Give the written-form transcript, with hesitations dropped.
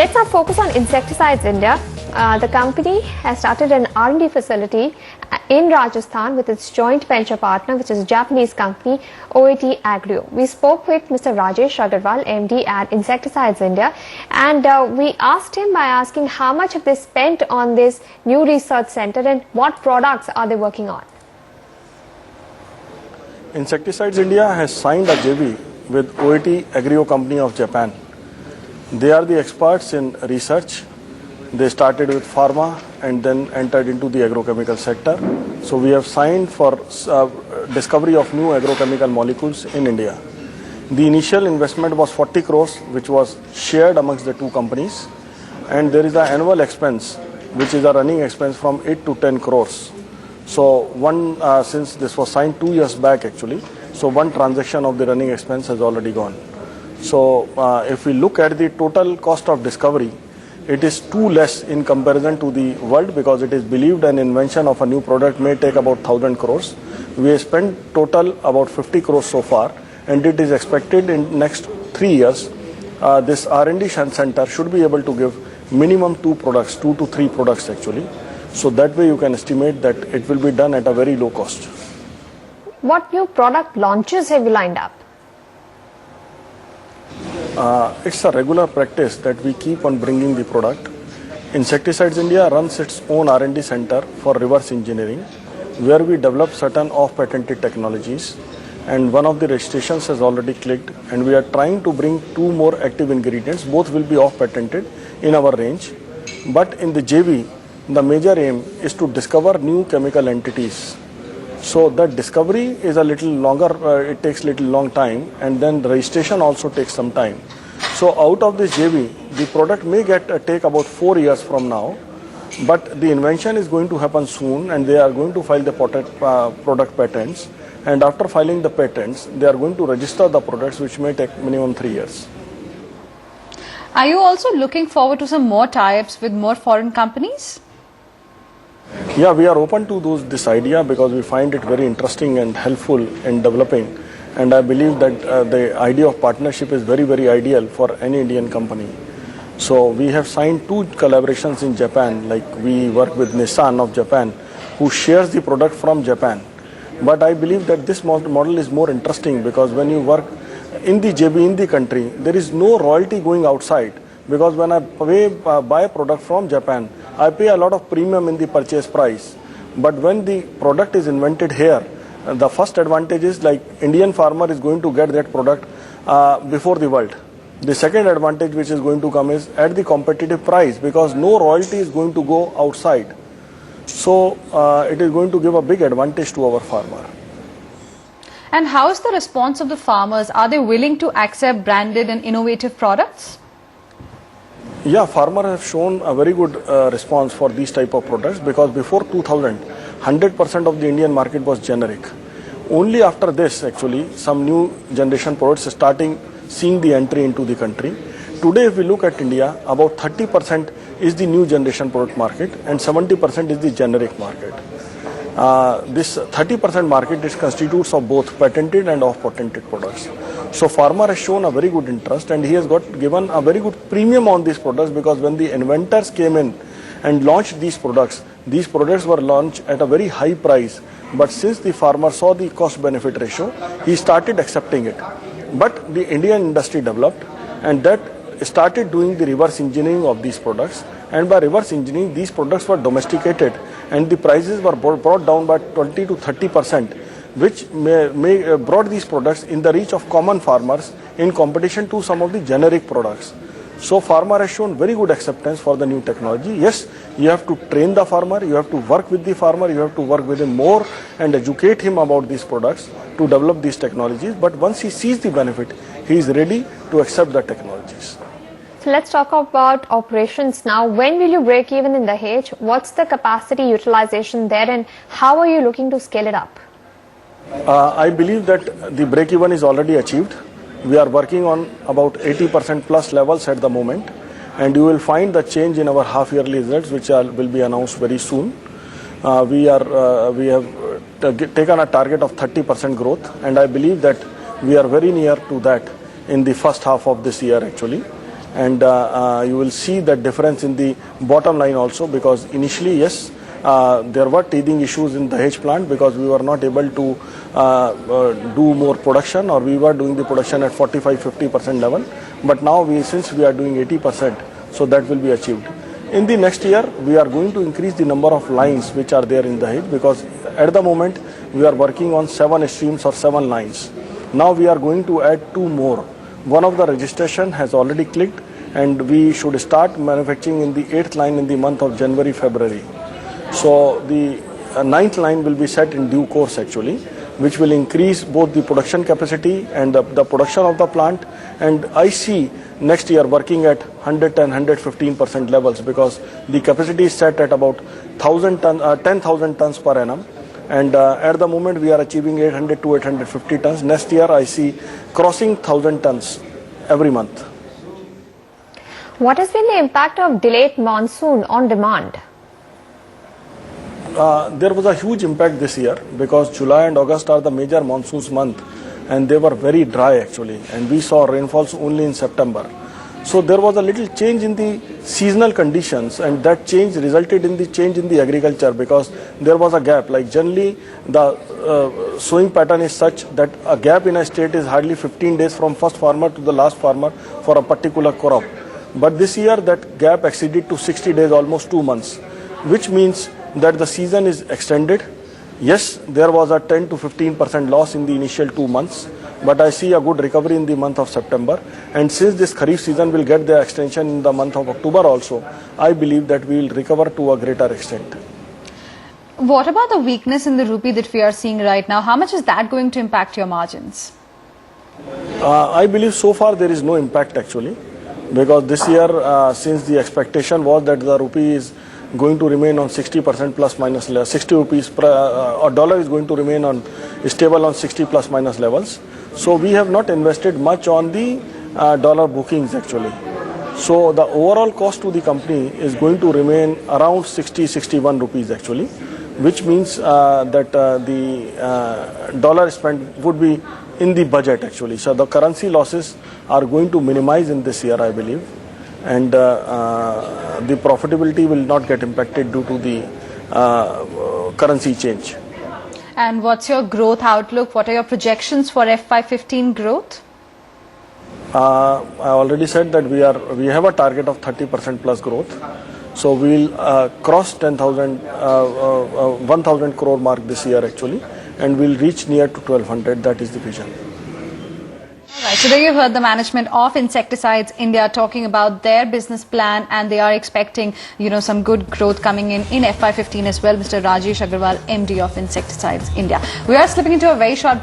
Let's now focus on Insecticides India. The company has started an R&D facility in Rajasthan with its joint venture partner, which is a Japanese company, OAT Agrio. We spoke with Mr. Rajesh Agarwal, MD at Insecticides India, and we asked him by asking how much have they spent on this new research center and what products are they working on. Insecticides India has signed a JV with OAT Agrio company of Japan. They are the experts in research. They started with pharma and then entered into the agrochemical sector. So we have signed for discovery of new agrochemical molecules in India. The initial investment was 40 crores, which was shared amongst the two companies. And there is an annual expense, which is a running expense from 8 to 10 crores. So since this was signed 2 years back actually, so one transaction of the running expense has already gone. So if we look at the total cost of discovery, it is too less in comparison to the world, because it is believed an invention of a new product may take about 1,000 crores. We have spent total about 50 crores so far, and it is expected in next 3 years, this R&D center should be able to give minimum 2 to 3 products actually. So that way you can estimate that it will be done at a very low cost. What new product launches have you lined up? It's a regular practice that we keep on bringing the product. Insecticides India runs its own R&D center for reverse engineering, where we develop certain off-patented technologies, and one of the registrations has already clicked, and we are trying to bring 2 more active ingredients. Both will be off-patented in our range, but in the JV, the major aim is to discover new chemical entities. So that discovery is a little longer, it takes little long time, and then the registration also takes some time. So out of this JV, the product may take about 4 years from now, but the invention is going to happen soon, and they are going to file the product patents, and after filing the patents, they are going to register the products, which may take minimum 3 years. Are you also looking forward to some more tie-ups with more foreign companies? Yeah, we are open to this idea because we find it very interesting and helpful in developing, and I believe that the idea of partnership is very, very ideal for any Indian company. So we have signed 2 collaborations in Japan, like we work with Nissan of Japan, who shares the product from Japan. But I believe that this model is more interesting, because when you work in the JV in the country, there is no royalty going outside, because when I buy a product from Japan, I pay a lot of premium in the purchase price. But when the product is invented here, the first advantage is like Indian farmer is going to get that product before the world. The second advantage which is going to come is at the competitive price, because no royalty is going to go outside. So it is going to give a big advantage to our farmer. And how is the response of the farmers? Are they willing to accept branded and innovative products? Yeah, farmers have shown a very good response for these type of products, because before 2000, 100% of the Indian market was generic. Only after this, actually, some new generation products starting seeing the entry into the country. Today, if we look at India, about 30% is the new generation product market and 70% is the generic market. This 30% market constitutes of both patented and off-patented products. So farmer has shown a very good interest, and he has given a very good premium on these products, because when the inventors came in and launched these products were launched at a very high price. But since the farmer saw the cost-benefit ratio, he started accepting it. But the Indian industry developed, and that started doing the reverse engineering of these products. And by reverse engineering, these products were domesticated, and the prices were brought down by 20 to 30%, which brought these products in the reach of common farmers in competition to some of the generic products. So farmer has shown very good acceptance for the new technology. Yes, you have to train the farmer, you have to work with the farmer, you have to work with him more and educate him about these products to develop these technologies. But once he sees the benefit, he is ready to accept the technologies. So let's talk about operations now. When will you break even in Dahej? What's the capacity utilization there, and how are you looking to scale it up? I believe that the break even is already achieved. We are working on about 80% plus levels at the moment, and you will find the change in our half-yearly results, which will be announced very soon. We have taken a target of 30% growth, and I believe that we are very near to that in the first half of this year actually. and you will see that difference in the bottom line also, because initially, yes, there were teething issues in the Dahej plant because we were not able to do more production, or we were doing the production at 45-50% level. But now since we are doing 80%, so that will be achieved. In the next year, we are going to increase the number of lines which are there in Dahej, because at the moment we are working on 7 streams or 7 lines. Now we are going to add 2 more. One of the registration has already clicked, and we should start manufacturing in the 8th line in the month of January, February. So the 9th line will be set in due course actually, which will increase both the production capacity and the production of the plant. And I see next year working at 110-115% levels, because the capacity is set at about 10,000 tons per annum. And at the moment we are achieving 800 to 850 tons. Next year I see crossing 1,000 tons every month. What has been the impact of delayed monsoon on demand? There was a huge impact this year, because July and August are the major monsoons month, and they were very dry actually, and we saw rainfalls only in September. So there was a little change in the seasonal conditions, and that change resulted in the change in the agriculture, because there was a gap. Like generally the sowing pattern is such that a gap in a state is hardly 15 days from first farmer to the last farmer for a particular crop. But this year that gap exceeded to 60 days, almost 2 months, which means that the season is extended. Yes, there was a 10 to 15% loss in the initial 2 months, but I see a good recovery in the month of September. And since this Kharif season will get the extension in the month of October also, I believe that we will recover to a greater extent. What about the weakness in the rupee that we are seeing right now? How much is that going to impact your margins? I believe so far there is no impact actually, because this year since the expectation was that the rupee is going to remain on 60% plus minus 60 rupees or dollar is going to remain on stable on 60 plus minus levels. So we have not invested much on the dollar bookings actually. So the overall cost to the company is going to remain around 60-61 rupees actually, which means that the dollar spend would be in the budget actually. So the currency losses are going to minimize in this year, I believe, and the profitability will not get impacted due to the currency change. And what's your growth outlook? What are your projections for FY15 growth? I already said that we have a target of 30% plus growth. So we will cross 1,000 crore mark this year actually, and we'll reach near to 1,200. That is the vision. Right, so there you heard the management of Insecticides India talking about their business plan, and they are expecting, some good growth coming in FY15 as well. Mr. Rajesh Agarwal, MD of Insecticides India. We are slipping into a very short